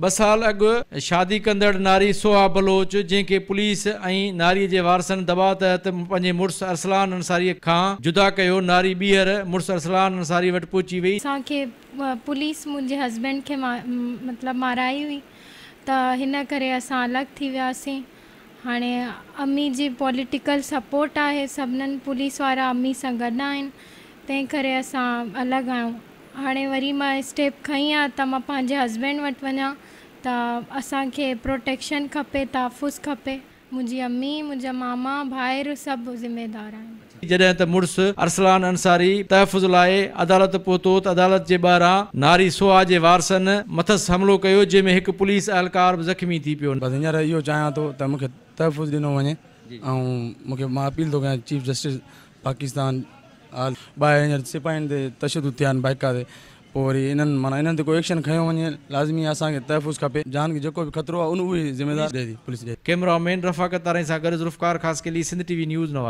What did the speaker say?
2 साल अॻु शादी कंदड़ नारी सोहा बलोच जंहिंखे पुलिस ऐं नारी जे वारसनि दबाव तहत पंहिंजे मुड़ुसु अरसलान अंसारी खां जुदा कयो, नारी ॿीहर मुड़ुसु अरसलान अंसारी वटि पहुची वई। असांखे पुलिस मुंहिंजे हस्बैंड खे मतिलबु माराई हुई त हिन करे असां अलॻि थी वियासीं। हाणे अम्मी जी पॉलिटिकल सपोर्ट आहे, सभिनीनि पुलिस वारा अम्मी सां गॾु आहिनि, तंहिं करे असां अलॻि आहियूं। हाणे वरी मां स्टेप खई आहे त मां पंहिंजे हस्बैंड वटि वञा त असांखे प्रोटेक्शन खपे, तहफ़ुज़ खपे। मुंहिंजी अम्मी, मुंहिंजा मामा, भाइर सभु ज़िम्मेदार आहिनि। जॾहिं त मुड़ुसु अरसलान अंसारी तहफ़ुज़ लाइ अदालत पहुतो त अदालत जे ॿाहिरां नारी सोहा जे वारसनि मथसि हमिलो कयो, जंहिंमें हिकु पुलिस अहलकार बि ज़ख़्मी थी पियो। बसि हींअर इहो चाहियां थो त मूंखे तहफ़ुज़ ॾिनो वञे ऐं मां अपील थो कयां चीफ जस्टिस पाकिस्तान ॿाहिरि हींअर सिपाहियुनि ते तशदुद थिया आहिनि बाइका ते, पोइ वरी इन्हनि ते कोई एक्शन खयो वञे। लाज़मी असांखे तहफ़ुज़ खपे, जान खे जेको बि ख़तरो आहे उन उहे ज़िम्मेदार पुलिस। कैमरामैन रफ़ाकत तारे सां गॾु ज़ुल्फ़कार ख़ासकेली, सिंध टीवी न्यूज़ नवाज़।